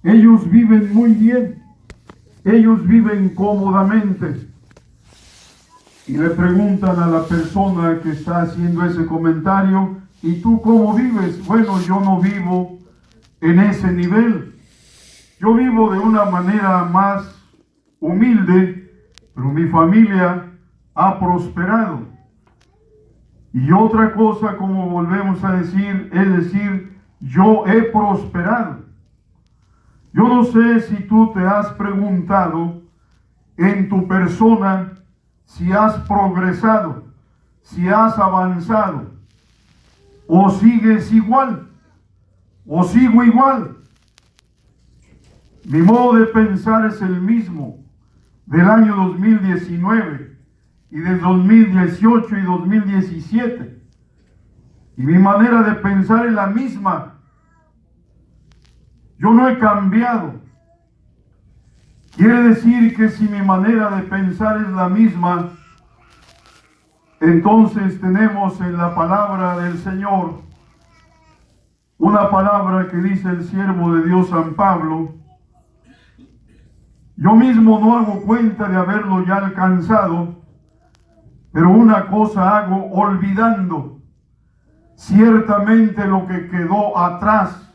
Ellos viven muy bien, ellos viven cómodamente. Y le preguntan a la persona que está haciendo ese comentario, ¿y tú cómo vives? Bueno, yo no vivo en ese nivel. Yo vivo de una manera más humilde, pero mi familia ha prosperado. Y otra cosa, como volvemos a decir, es decir, yo he prosperado. Yo no sé si tú te has preguntado en tu persona si has progresado, si has avanzado, o sigues igual, o sigo igual. Mi modo de pensar es el mismo del año 2019 y del 2018 y 2017. Y mi manera de pensar es la misma. Yo no he cambiado. Quiere decir que si mi manera de pensar es la misma, entonces tenemos en la palabra del Señor una palabra que dice el siervo de Dios San Pablo. Yo mismo no hago cuenta de haberlo ya alcanzado, pero una cosa hago, olvidando ciertamente lo que quedó atrás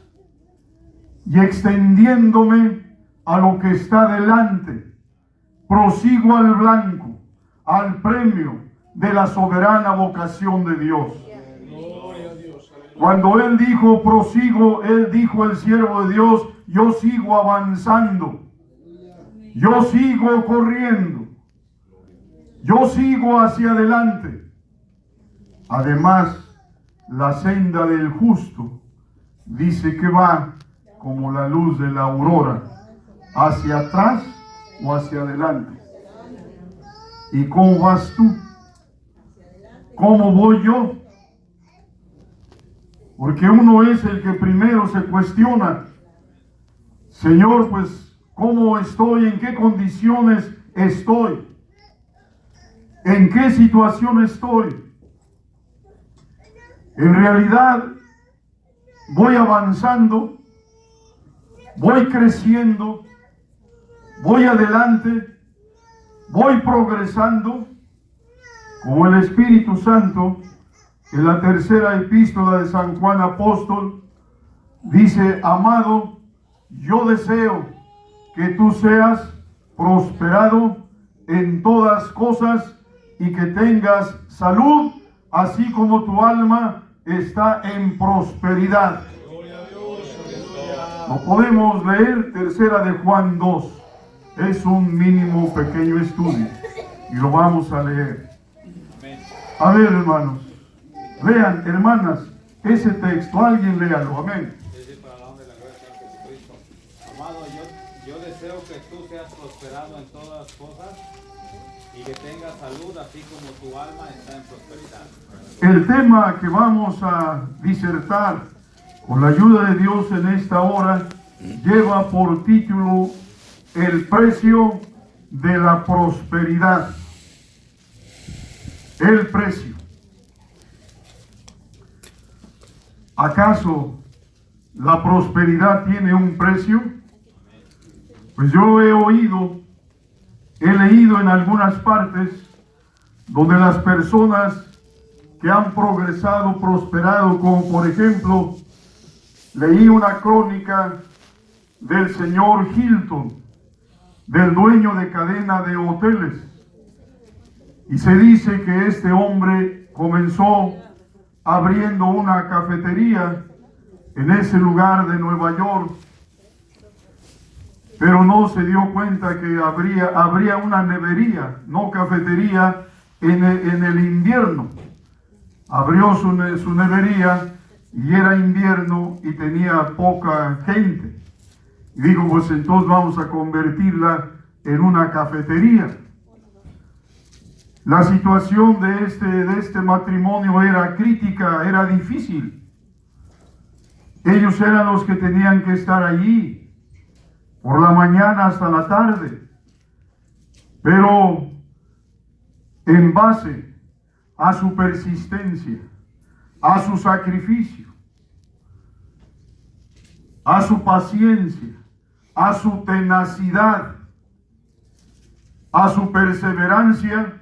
y extendiéndome a lo que está delante, prosigo al blanco, al premio de la soberana vocación de Dios. Cuando él dijo prosigo, él dijo, el siervo de Dios, yo sigo avanzando, yo sigo corriendo, yo sigo hacia adelante. Además, la senda del justo dice que va como la luz de la aurora, hacia atrás o hacia adelante. ¿Y cómo vas tú? ¿Cómo voy yo? Porque uno es el que primero se cuestiona, Señor, pues, ¿cómo estoy? ¿En qué condiciones estoy? ¿En qué situación estoy? En realidad, voy avanzando, voy creciendo, voy adelante, voy progresando, como el Espíritu Santo, en la tercera epístola de San Juan Apóstol, dice, amado, yo deseo que tú seas prosperado en todas cosas y que tengas salud, así como tu alma está en prosperidad. Lo podemos leer, tercera de Juan 2. Es un mínimo pequeño estudio y lo vamos a leer. A ver, hermanos, lean, hermanas, ese texto, alguien léalo, amén. Amado, yo deseo que tú seas prosperado en todas cosas y que tengas salud, así como tu alma está en prosperidad. El tema que vamos a disertar con la ayuda de Dios en esta hora lleva por título el precio de la prosperidad. El precio. ¿Acaso la prosperidad tiene un precio? Pues yo he leído en algunas partes donde las personas que han progresado, prosperado, como por ejemplo, leí una crónica del señor Hilton, del dueño de cadena de hoteles, y se dice que este hombre comenzó abriendo una cafetería en ese lugar de Nueva York, pero no se dio cuenta que habría una nevería, no cafetería, en el invierno. Abrió su nevería y era invierno y tenía poca gente. Y digo, pues entonces vamos a convertirla en una cafetería. La situación de este matrimonio era crítica, era difícil. Ellos eran los que tenían que estar allí por la mañana hasta la tarde, pero en base a su persistencia, a su sacrificio, a su paciencia, a su tenacidad, a su perseverancia,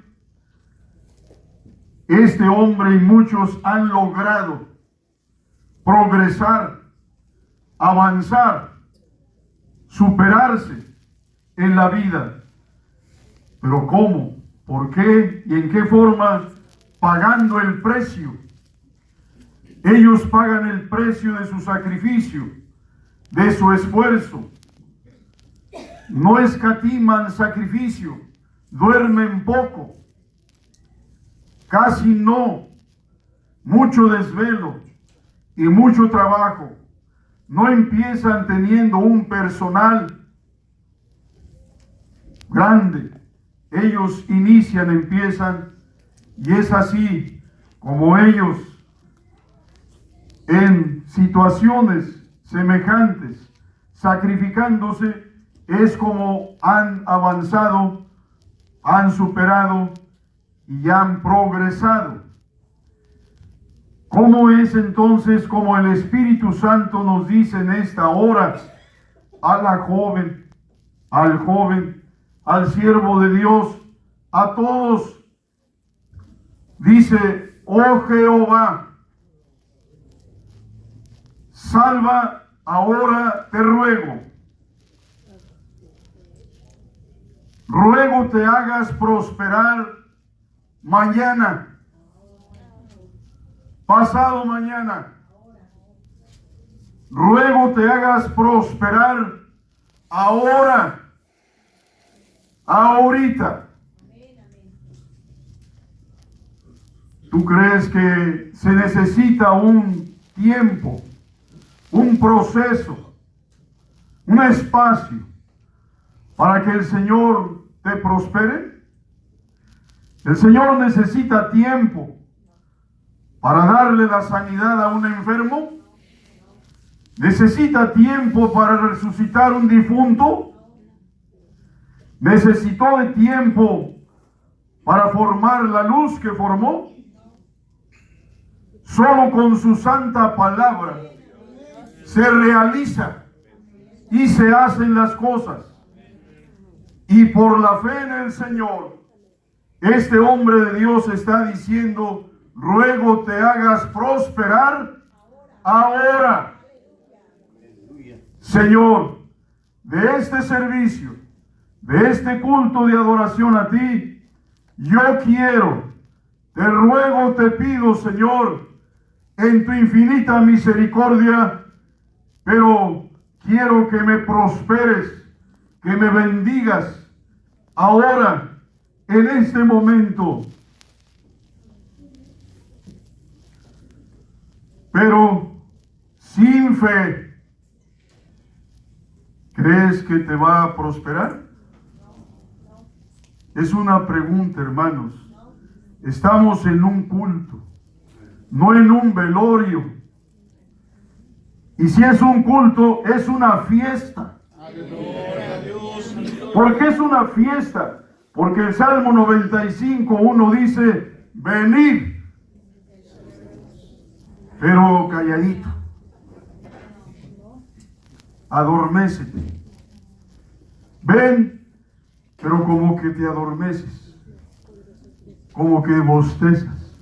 este hombre y muchos han logrado progresar, avanzar, superarse en la vida. Pero ¿cómo? ¿Por qué? ¿Y en qué forma? Pagando el precio. Ellos pagan el precio de su sacrificio, de su esfuerzo. No escatiman sacrificio, duermen poco, casi no, mucho desvelo y mucho trabajo. No empiezan teniendo un personal grande. Ellos inician, empiezan, y es así como ellos en situaciones semejantes, sacrificándose, es como han avanzado, han superado y han progresado. ¿Cómo es entonces como el Espíritu Santo nos dice en esta hora a la joven, al joven, al siervo de Dios, a todos? Dice: oh Jehová, salva ahora, te ruego. Ruego te hagas prosperar mañana, pasado mañana. Ruego te hagas prosperar ahora, ahorita. ¿Tú crees que se necesita un tiempo, un proceso, un espacio para que el Señor te prospere? El Señor necesita tiempo para darle la sanidad a un enfermo. Necesita tiempo para resucitar un difunto. Necesitó de tiempo para formar la luz que formó. Solo con su santa palabra se realiza y se hacen las cosas. Y por la fe en el Señor, este hombre de Dios está diciendo: ruego te hagas prosperar ahora. Señor, de este servicio, de este culto de adoración a ti, yo quiero, te ruego, te pido, Señor, en tu infinita misericordia, pero quiero que me prosperes, que me bendigas ahora, en este momento. Pero sin fe, ¿crees que te va a prosperar? Es una pregunta, hermanos. Estamos en un culto, no en un velorio. Y si es un culto, es una fiesta. ¿Por qué es una fiesta? Porque el Salmo 95:1 dice: venid, pero calladito, adormécete. Ven, pero como que te adormeces, como que bostezas,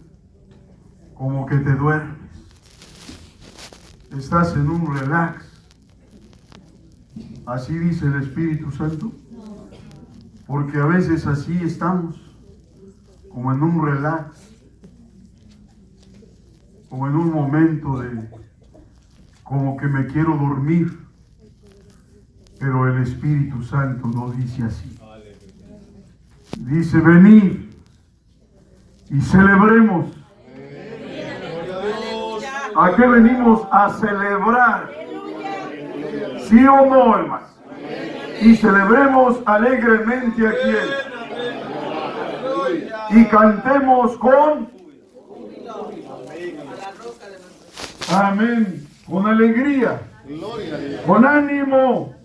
como que te duermes. Estás en un relax. Así dice el Espíritu Santo. Porque a veces así estamos, como en un relax, como en un momento de, como que me quiero dormir. Pero el Espíritu Santo no dice así. Dice: venid y celebremos. ¿A qué venimos? A celebrar. ¿Sí o no, hermanos? Y celebremos alegremente a quien. Y cantemos con. Amén. Con alegría. Con ánimo.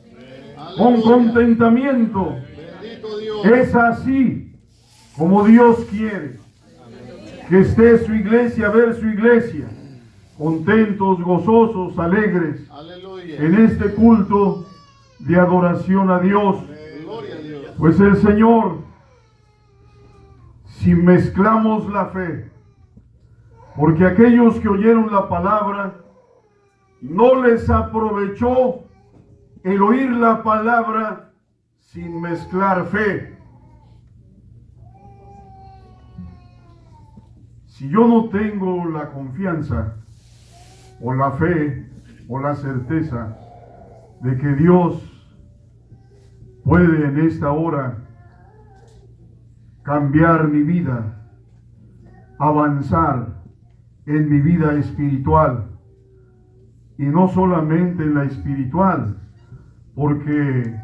Con contentamiento. Es así como Dios quiere que esté su iglesia, ver su iglesia, contentos, gozosos, alegres, en este culto de adoración a Dios. Gloria a Dios. Pues el Señor, si mezclamos la fe, porque aquellos que oyeron la palabra, no les aprovechó el oír la palabra sin mezclar fe. Si yo no tengo la confianza o la fe o la certeza de que Dios puede en esta hora cambiar mi vida, avanzar en mi vida espiritual, y no solamente en la espiritual, porque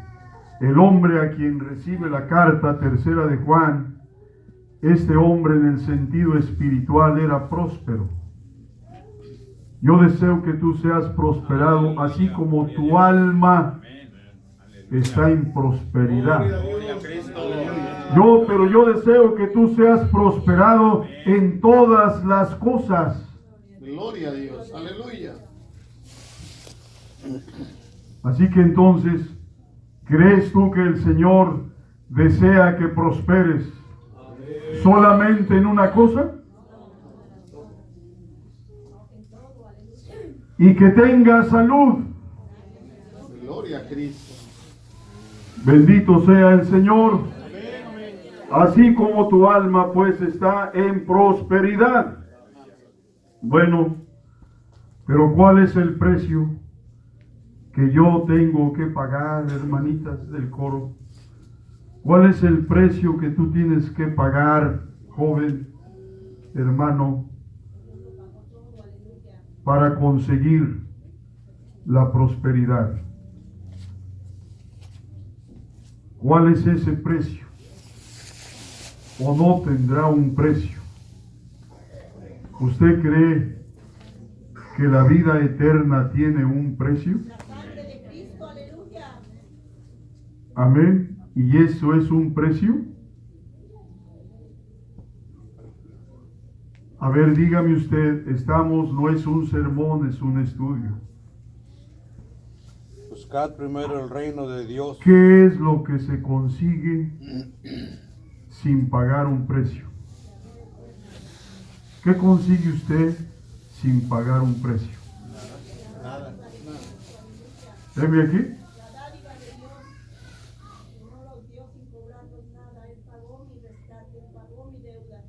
el hombre a quien recibe la carta tercera de Juan, este hombre en el sentido espiritual era próspero. Yo deseo que tú seas prosperado, así como tu alma está en prosperidad. Pero yo deseo que tú seas prosperado en todas las cosas. Gloria a Dios. Aleluya. Así que entonces, ¿crees tú que el Señor desea que prosperes solamente en una cosa? Y que tengas salud. Gloria a Cristo. Bendito sea el Señor. Así como tu alma pues está en prosperidad. Bueno, pero ¿cuál es el precio que yo tengo que pagar, hermanitas del coro? ¿Cuál es el precio que tú tienes que pagar, joven, hermano, para conseguir la prosperidad? ¿Cuál es ese precio? ¿O no tendrá un precio? ¿Usted cree que la vida eterna tiene un precio? La sangre de Cristo, aleluya. Amén. ¿Y eso es un precio? A ver, dígame usted, no es un sermón, es un estudio. Buscad primero el reino de Dios. ¿Qué es lo que se consigue sin pagar un precio? ¿Qué consigue usted sin pagar un precio? Nada. ¿Veme aquí? La dádiva de Dios no los dio sin cobrarnos nada. Él pagó mi rescate, Él pagó mi deuda.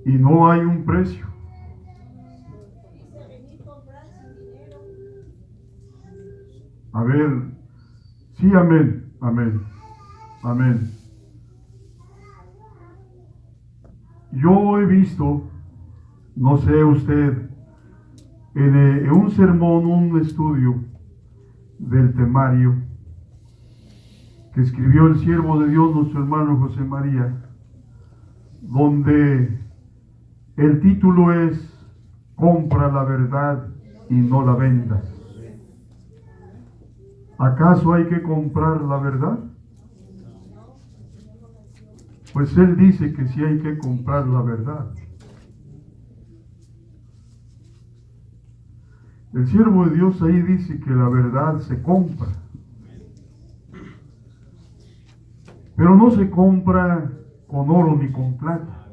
Y no hay un precio. Dice, venir comprar sin dinero. A ver, sí, amén, amén, amén. Yo he visto, no sé usted, en un sermón, un estudio del temario que escribió el siervo de Dios, nuestro hermano José María, donde el título es Compra la verdad y no la vendas. ¿Acaso hay que comprar la verdad? Pues él dice que sí hay que comprar la verdad. El siervo de Dios ahí dice que la verdad se compra. Pero no se compra con oro ni con plata.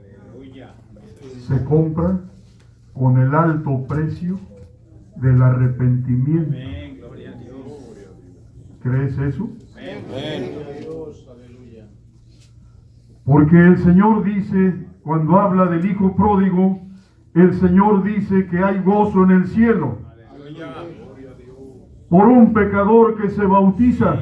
Se compra con el alto precio del arrepentimiento. ¿Crees eso? Porque el Señor dice, cuando habla del hijo pródigo, el Señor dice que hay gozo en el cielo por un pecador que se bautiza.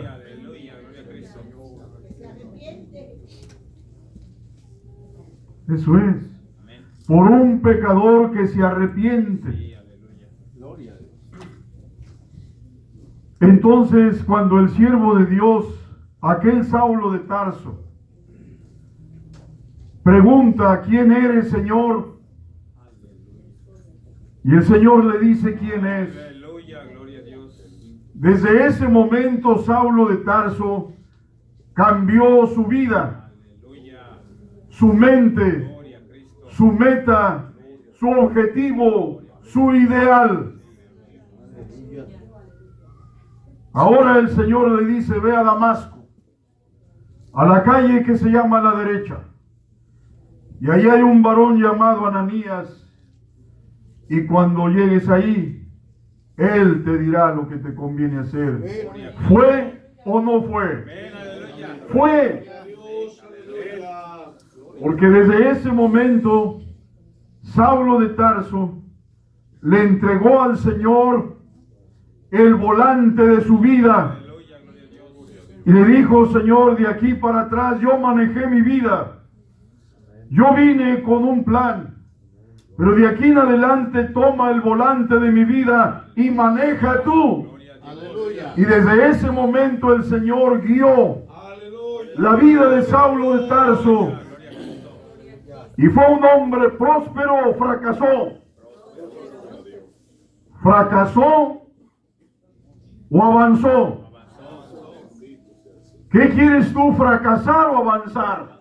Eso es. Por un pecador que se arrepiente. Entonces, cuando el siervo de Dios, aquel Saulo de Tarso, pregunta, ¿quién eres, Señor? Y el Señor le dice quién es. Desde ese momento, Saulo de Tarso cambió su vida, su mente, su meta, su objetivo, su ideal. Ahora el Señor le dice, ve a Damasco, a la calle que se llama a la derecha. Y ahí hay un varón llamado Ananías. Y cuando llegues ahí, él te dirá lo que te conviene hacer. ¿Fue o no fue? Fue. Porque desde ese momento, Saulo de Tarso le entregó al Señor el volante de su vida. Y le dijo, Señor, de aquí para atrás yo manejé mi vida. Yo vine con un plan. Pero de aquí en adelante toma el volante de mi vida y maneja tú. Aleluya. Y desde ese momento el Señor guió la vida de Saulo de Tarso. Y fue un hombre próspero o fracasó. ¿Fracasó o avanzó? ¿Qué quieres tú, fracasar o avanzar?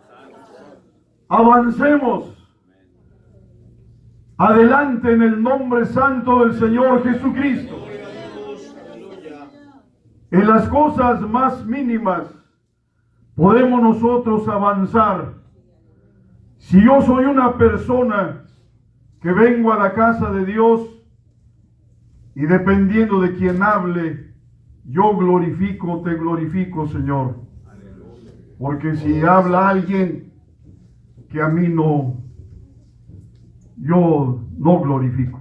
Avancemos. Adelante en el nombre santo del Señor Jesucristo. En las cosas más mínimas podemos nosotros avanzar. Si yo soy una persona que vengo a la casa de Dios y dependiendo de quien hable, yo glorifico, te glorifico, Señor. Porque si habla alguien que a mí no, yo no glorifico.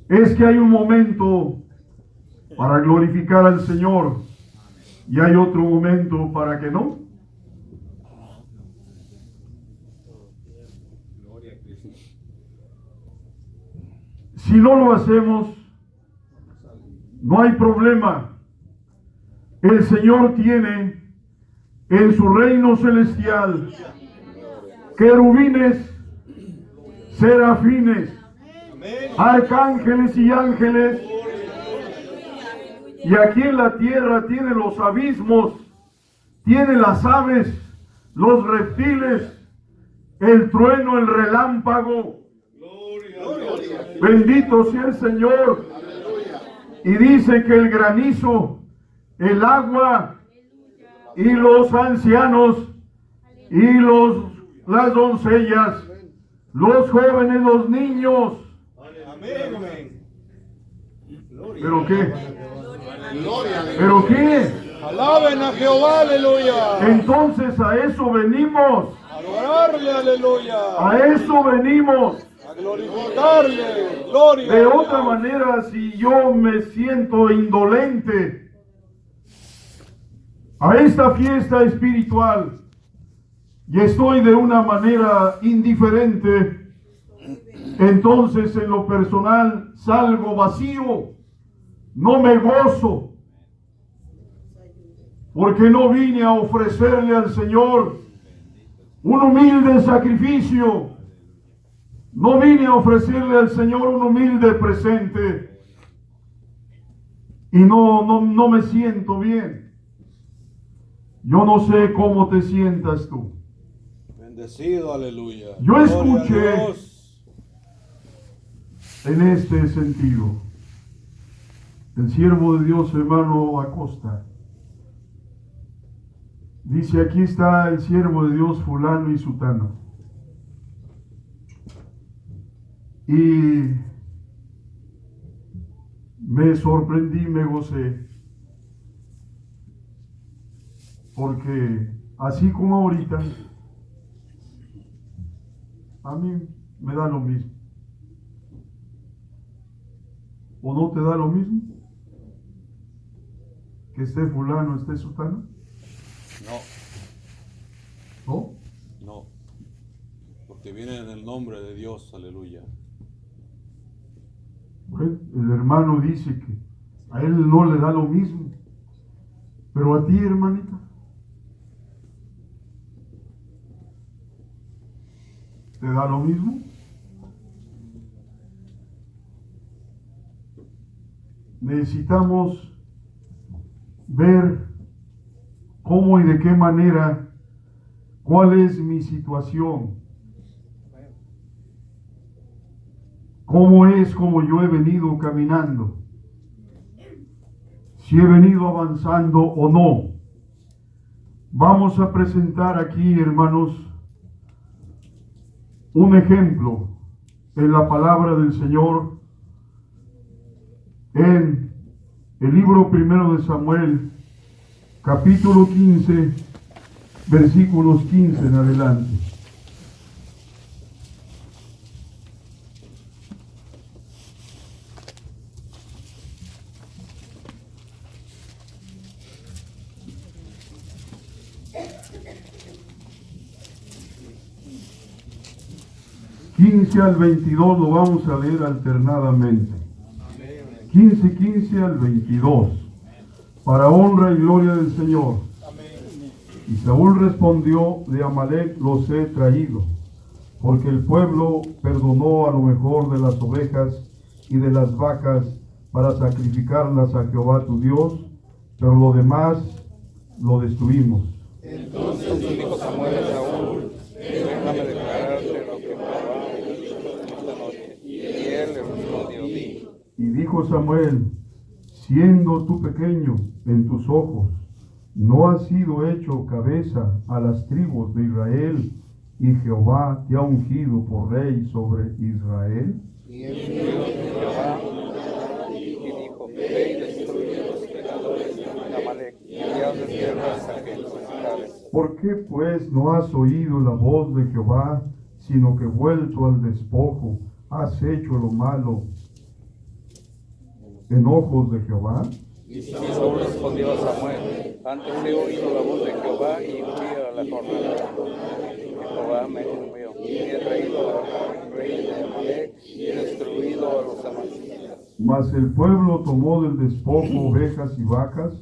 Es que hay un momento para glorificar al Señor y hay otro momento para que no. Si no lo hacemos, no hay problema. El Señor tiene en su reino celestial querubines, serafines, arcángeles y ángeles. Y aquí en la tierra tiene los abismos, tiene las aves, los reptiles, el trueno, el relámpago. Bendito sea el Señor. Y dice que el granizo, el agua y los ancianos y las doncellas, los jóvenes, los niños. ¿Pero qué? ¿Pero qué? Alaben a Jehová, aleluya. Entonces a eso venimos. A adorarle, aleluya. A eso venimos. A glorificarle, gloria. De otra manera, si yo me siento indolente a esta fiesta espiritual y estoy de una manera indiferente, entonces en lo personal salgo vacío, no me gozo, porque no vine a ofrecerle al Señor un humilde sacrificio. No vine a ofrecerle al Señor un humilde presente. Y no me siento bien. Yo no sé cómo te sientas tú. Bendecido, aleluya. Yo Gloria escuché a Dios. en este sentido. El siervo de Dios, hermano Acosta, dice, aquí está el siervo de Dios fulano y sutano. Y me sorprendí, me gocé, porque así como ahorita, a mí me da lo mismo. ¿O no te da lo mismo? Que esté fulano, esté sutano. No, ¿No? no. Porque viene en el nombre de Dios, aleluya. Bueno, el hermano dice que a él no le da lo mismo. Pero a ti, hermanita, ¿te da lo mismo? Necesitamos ver cómo y de qué manera, cuál es mi situación, cómo es como yo he venido caminando. si he venido avanzando o no. Vamos a presentar aquí, hermanos, un ejemplo en la palabra del Señor en el libro primero de Samuel, capítulo 15, versículos 15 en adelante. Al 22 lo vamos a leer alternadamente. 15 al 22. Para honra y gloria del Señor. Y Saúl respondió: de Amalec los he traído, porque el pueblo perdonó a lo mejor de las ovejas y de las vacas para sacrificarlas a Jehová tu Dios, pero lo demás lo destruimos. Entonces dijo Samuel a Saúl: déjame declararte lo que Jehová ha dicho esta noche. Y él le respondió: di. Y dijo Samuel: siendo tú pequeño en tus ojos, ¿no has sido hecho cabeza a las tribus de Israel, y Jehová te ha ungido por rey sobre Israel? Y él vio Jehová y dijo: ve y destruye a los pecadores de Amalec, y haz de tierras a que los esclaves. ¿Por qué pues no has oído la voz de Jehová, sino que vuelto al despojo has hecho lo malo en ojos de Jehová? Y Saúl respondió a Samuel: antes he oído la voz de Jehová y fui a la jornada que Jehová me envió. Y he traído al rey de Amalec y he destruido a los amalecitas. Mas el pueblo tomó del despojo ovejas y vacas,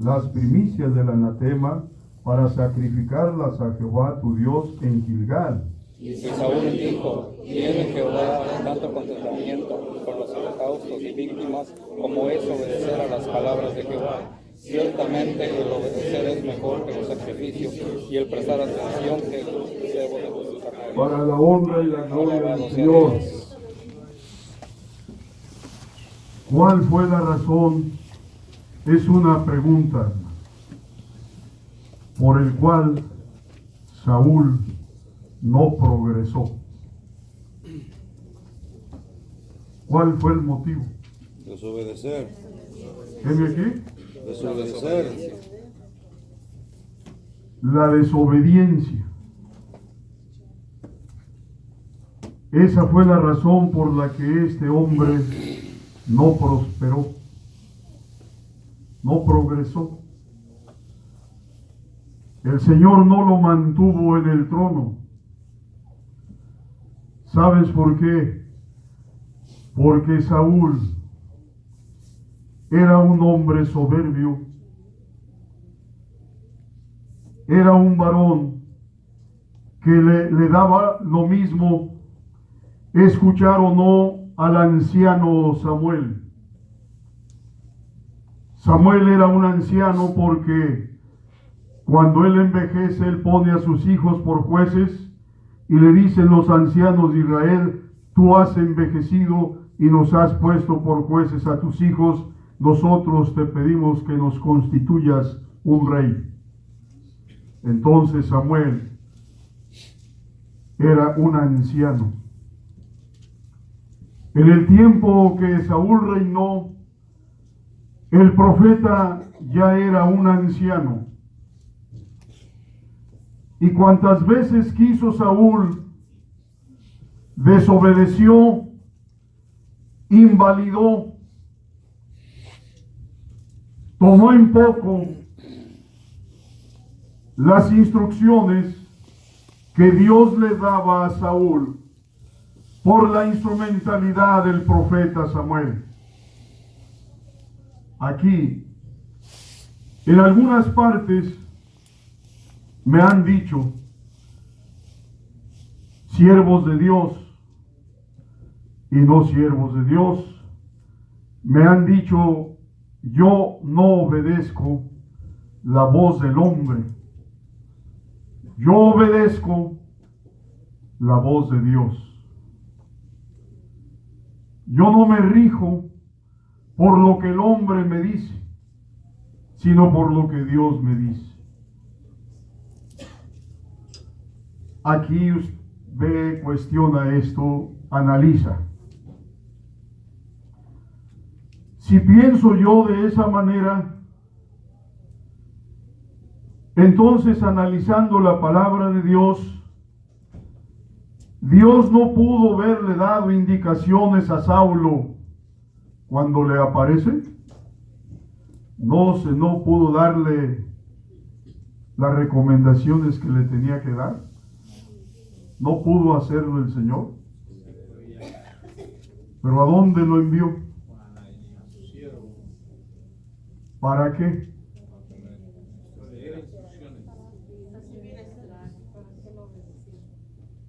las primicias del anatema, para sacrificarlas a Jehová tu Dios en Gilgal. Y Saúl dijo: tiene Jehová tanto contentamiento con los holocaustos y víctimas como es obedecer a las palabras de Jehová. Ciertamente el obedecer es mejor que los sacrificios y el prestar atención que el cebo de los carneros. Para la honra y la gloria del Señor. ¿Cuál fue la razón? Es una pregunta por el cual Saúl no progresó. ¿Cuál fue el motivo? Desobedecer. ¿Heme aquí? Desobedecer. La desobediencia. Esa fue la razón por la que este hombre no prosperó, no progresó. El Señor no lo mantuvo en el trono. ¿Sabes por qué? Porque Saúl era un hombre soberbio, era un varón que le daba lo mismo escuchar o no al anciano Samuel. Samuel era un anciano porque cuando él envejece, él pone a sus hijos por jueces y le dicen los ancianos de Israel: tú has envejecido y nos has puesto por jueces a tus hijos, nosotros te pedimos que nos constituyas un rey. Entonces Samuel era un anciano. En el tiempo que Saúl reinó, el profeta ya era un anciano. Y cuantas veces quiso Saúl, desobedeció, invalidó, tomó en poco las instrucciones que Dios le daba a Saúl por la instrumentalidad del profeta Samuel. Aquí, en algunas partes, me han dicho siervos de Dios y no siervos de Dios. Me han dicho: yo no obedezco la voz del hombre, yo obedezco la voz de Dios. Yo no me rijo por lo que el hombre me dice, sino por lo que Dios me dice. Aquí ve, cuestiona esto, analiza. Si pienso yo de esa manera, entonces analizando la palabra de Dios, Dios no pudo haberle dado indicaciones a Saulo cuando le aparece. No pudo darle las recomendaciones que le tenía que dar. No pudo hacerlo el Señor. Pero ¿a dónde lo envió? ¿Para qué?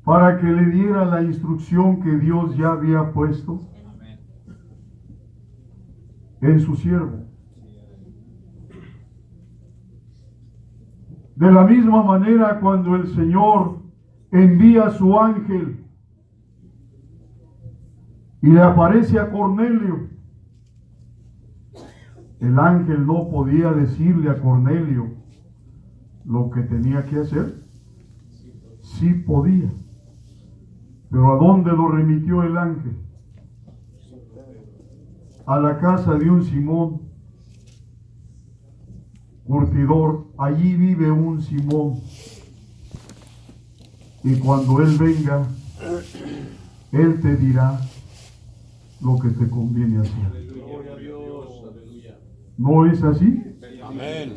Para que le diera la instrucción que Dios ya había puesto en su siervo. De la misma manera, cuando el Señor envía a su ángel y le aparece a Cornelio, el ángel no podía decirle a Cornelio lo que tenía que hacer. Sí podía. Pero ¿a dónde lo remitió el ángel? A la casa de un Simón curtidor. Allí vive un Simón. Y cuando él venga, él te dirá lo que te conviene hacer. ¿No es así? Amén.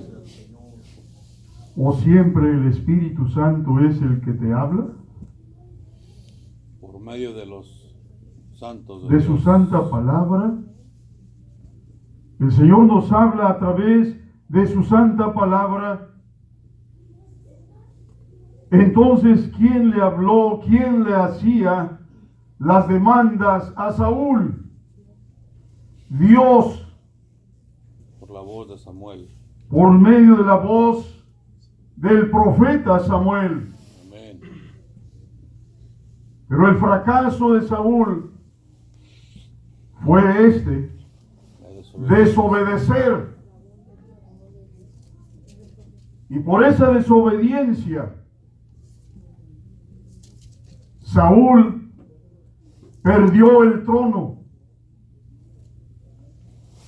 ¿O siempre el Espíritu Santo es el que te habla? Por medio de los santos De su Dios. santa palabra. El Señor nos habla a través de su santa palabra. Entonces, ¿quién le habló? ¿Quién le hacía las demandas a Saúl? Dios, Por la voz de Samuel. por medio de la voz del profeta Samuel. Amén. Pero el fracaso de Saúl fue desobedecer. Y por esa desobediencia, Saúl perdió el trono.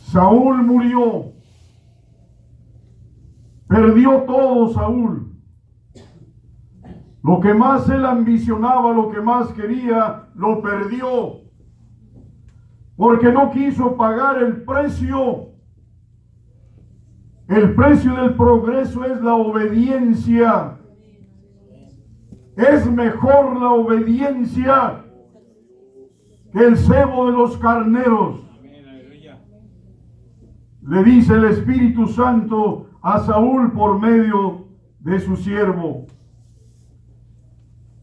Saúl murió. Perdió todo Saúl. Lo que más él ambicionaba, lo que más quería, lo perdió. Porque no quiso pagar el precio. El precio del progreso es la obediencia. Es mejor la obediencia que el cebo de los carneros. Le dice el Espíritu Santo a Saúl por medio de su siervo.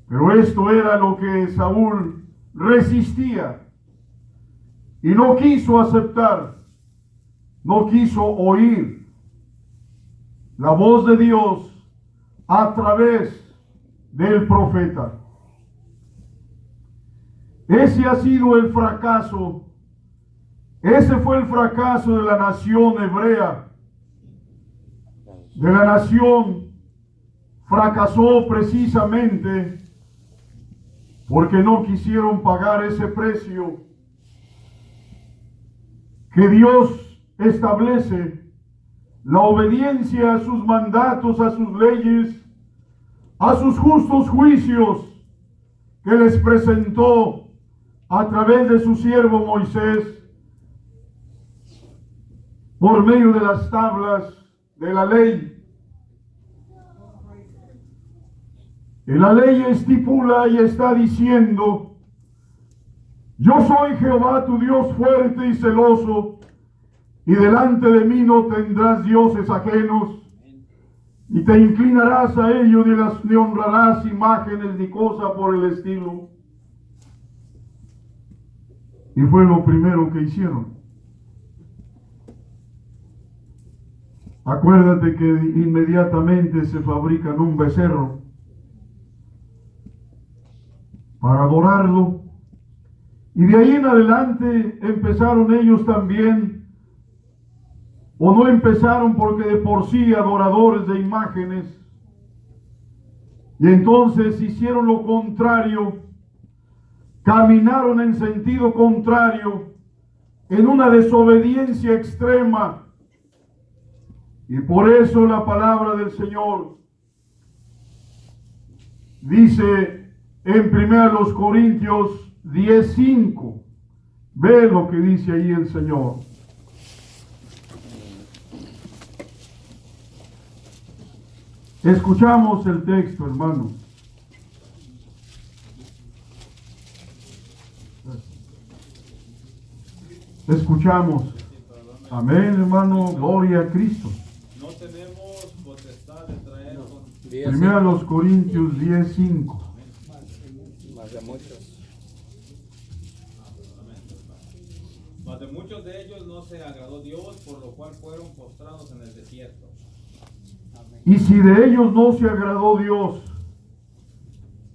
Pero esto era lo que Saúl resistía y no quiso aceptar, no quiso oír la voz de Dios a través del profeta. Ese ha sido el fracaso. Ese fue el fracaso de la nación hebrea. De la nación fracasó precisamente porque no quisieron pagar ese precio que Dios establece, la obediencia a sus mandatos, a sus leyes, a sus justos juicios que les presentó a través de su siervo Moisés por medio de las tablas de la ley. Y la ley estipula y está diciendo: yo soy Jehová tu Dios fuerte y celoso, y delante de mí no tendrás dioses ajenos, y te inclinarás a ellos ni honrarás imágenes ni cosa por el estilo. Y fue lo primero que hicieron. Acuérdate que inmediatamente se fabrican un becerro para adorarlo. Y de ahí en adelante empezaron ellos también o no empezaron porque de por sí adoradores de imágenes, y entonces hicieron lo contrario, caminaron en sentido contrario, en una desobediencia extrema. Y por eso la palabra del Señor dice en 1 Corintios 10:5, ve lo que dice ahí el Señor. Escuchamos el texto, hermano. Escuchamos. Amén, hermano. Gloria a Cristo. No tenemos potestad de traer con 1 Corintios 10:5. Más de muchos. Mas de muchos de ellos no se agradó Dios, por lo cual fueron postrados en el desierto. Y si de ellos no se agradó Dios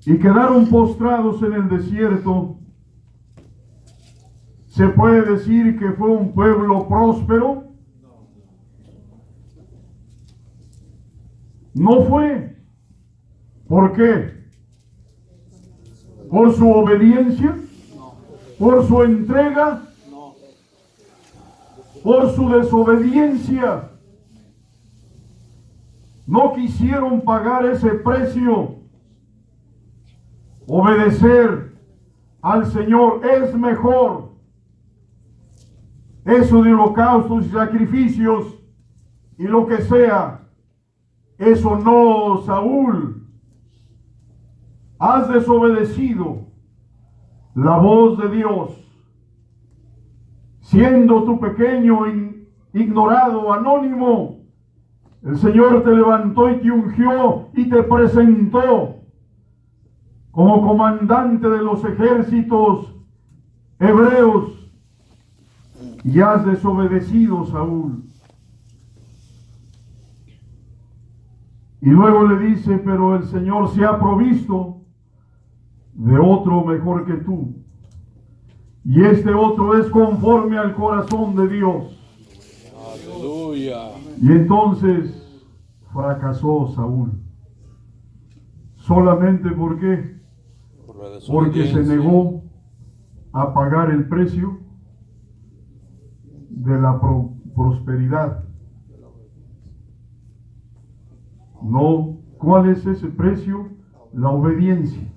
y quedaron postrados en el desierto, ¿se puede decir que fue un pueblo próspero? No fue. ¿Por qué? ¿Por su obediencia? ¿Por su entrega? ¿Por su desobediencia? No quisieron pagar ese precio. Obedecer al Señor es mejor. Eso de holocaustos y sacrificios y lo que sea, eso no, Saúl. Has desobedecido la voz de Dios, siendo tú pequeño, ignorado, anónimo. El Señor te levantó y te ungió y te presentó como comandante de los ejércitos hebreos. Y has desobedecido, Saúl. Y luego le dice, pero el Señor se ha provisto de otro mejor que tú. Y este otro es conforme al corazón de Dios. Aleluya. Y entonces fracasó Saúl. ¿Solamente por qué? Por la Porque se desobediencia. negó a pagar el precio de la prosperidad. No, ¿cuál es ese precio? La obediencia.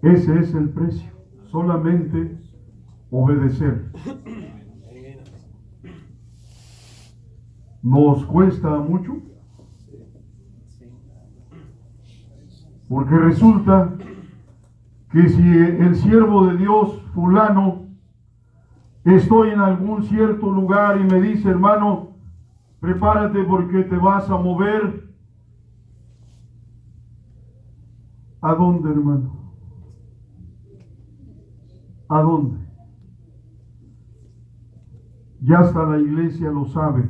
Ese es el precio. Solamente obedecer. ¿Nos cuesta mucho? Porque resulta que si el siervo de Dios fulano, estoy en algún cierto lugar y me dice, hermano, prepárate porque te vas a mover. ¿A dónde, hermano? ¿A dónde? Ya hasta la iglesia lo sabe.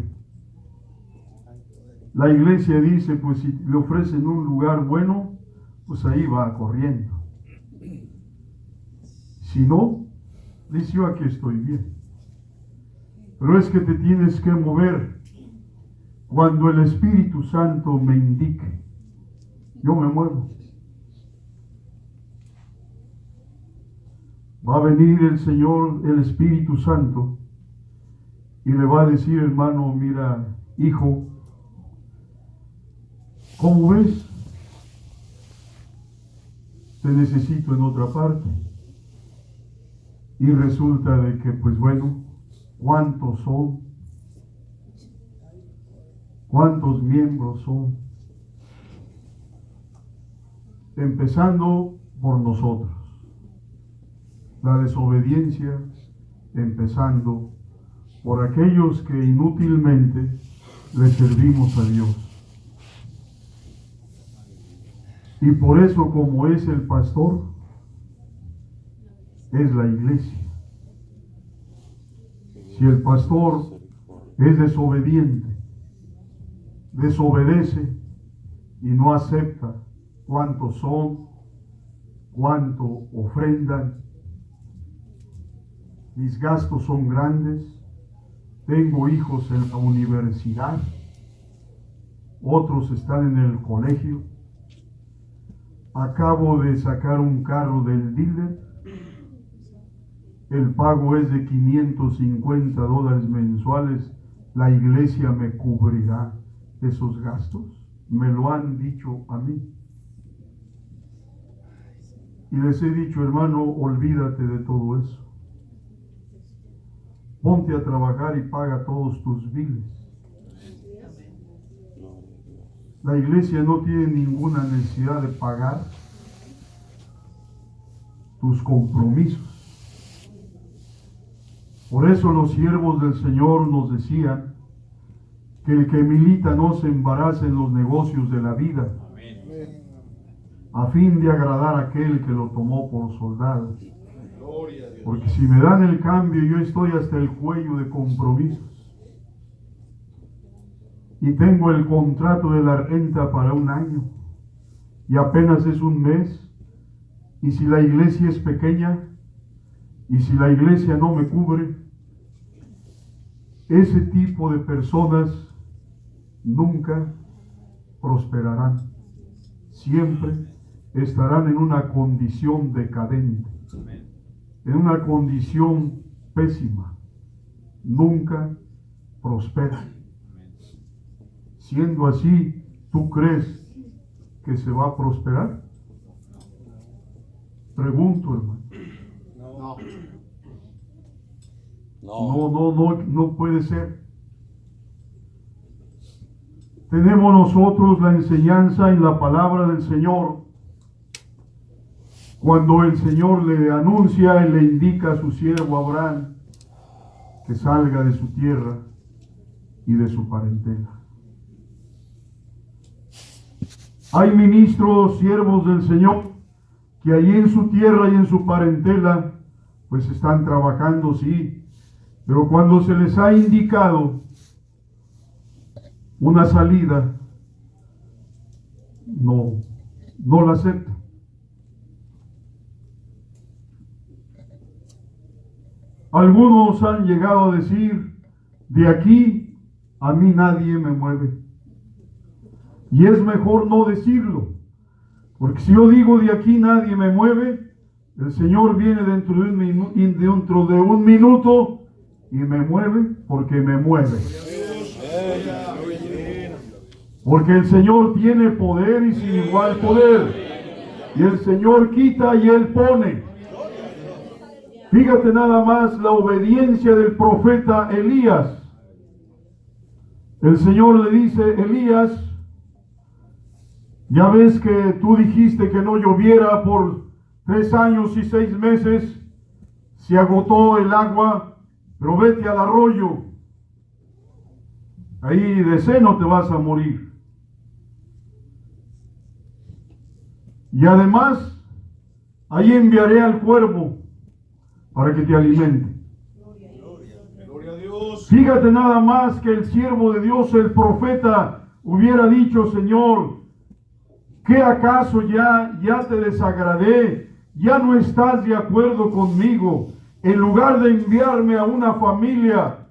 La iglesia dice, pues si le ofrecen un lugar bueno, pues ahí va corriendo. Si no, dice, yo aquí estoy bien. Pero es que te tienes que mover cuando el Espíritu Santo me indique. Yo me muevo. Va a venir el Señor, el Espíritu Santo, y le va a decir, hermano, mira, hijo, ¿cómo ves? Te necesito en otra parte. Y resulta de que, pues bueno, ¿cuántos son? ¿Cuántos miembros son? Empezando por nosotros. La desobediencia, empezando por aquellos que inútilmente le servimos a Dios. Y por eso, como es el pastor, es la iglesia. Si el pastor es desobediente, desobedece y no acepta cuántos son, cuánto ofrendan, mis gastos son grandes, Tengo hijos en la universidad, otros están en el colegio. Acabo de sacar un carro del dealer. El pago es de $550 mensuales. La iglesia me cubrirá esos gastos. Me lo han dicho a mí. Y les he dicho, hermano, olvídate de todo eso. Ponte a trabajar y paga todos tus biles. La iglesia no tiene ninguna necesidad de pagar tus compromisos. Por eso los siervos del Señor nos decían que el que milita no se embarace en los negocios de la vida, a fin de agradar a aquel que lo tomó por soldado. Porque si me dan el cambio, yo estoy hasta el cuello de compromisos. Y tengo el contrato de la renta para 1 año. Y apenas es 1 mes. Y si la iglesia es pequeña, y si la iglesia no me cubre, ese tipo de personas nunca prosperarán. Siempre estarán en una condición decadente, en una condición pésima. Nunca prosperan. Siendo así, ¿tú crees que se va a prosperar? Pregunto, hermano. No puede ser. Tenemos nosotros la enseñanza en la palabra del Señor. Cuando el Señor le anuncia y le indica a su siervo Abraham que salga de su tierra y de su parentela. Hay ministros, siervos del Señor, que allí en su tierra y en su parentela, pues están trabajando, sí, pero cuando se les ha indicado una salida, no la aceptan. Algunos han llegado a decir, de aquí a mí nadie me mueve. Y es mejor no decirlo, porque si yo digo de aquí nadie me mueve, el Señor viene dentro de un minuto y me mueve porque me mueve. Porque el Señor tiene poder y sin igual poder. Y el Señor quita y Él pone. Fíjate nada más la obediencia del profeta Elías. El Señor le dice, Elías, ya ves que tú dijiste que no lloviera por 3 años y 6 meses, se agotó el agua, pero vete al arroyo, ahí de seno te vas a morir. Y además, ahí enviaré al cuervo para que te alimente. Gloria a Dios. Fíjate nada más que el siervo de Dios, el profeta, hubiera dicho, Señor, ¿qué acaso ya te desagradé? ¿Ya no estás de acuerdo conmigo? En lugar de enviarme a una familia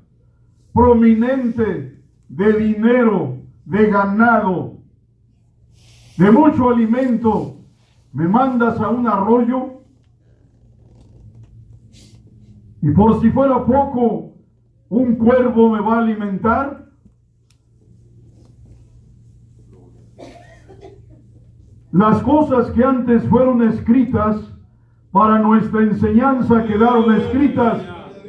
prominente de dinero, de ganado, de mucho alimento, me mandas a un arroyo. Y por si fuera poco, un cuervo me va a alimentar. Las cosas que antes fueron escritas para nuestra enseñanza quedaron escritas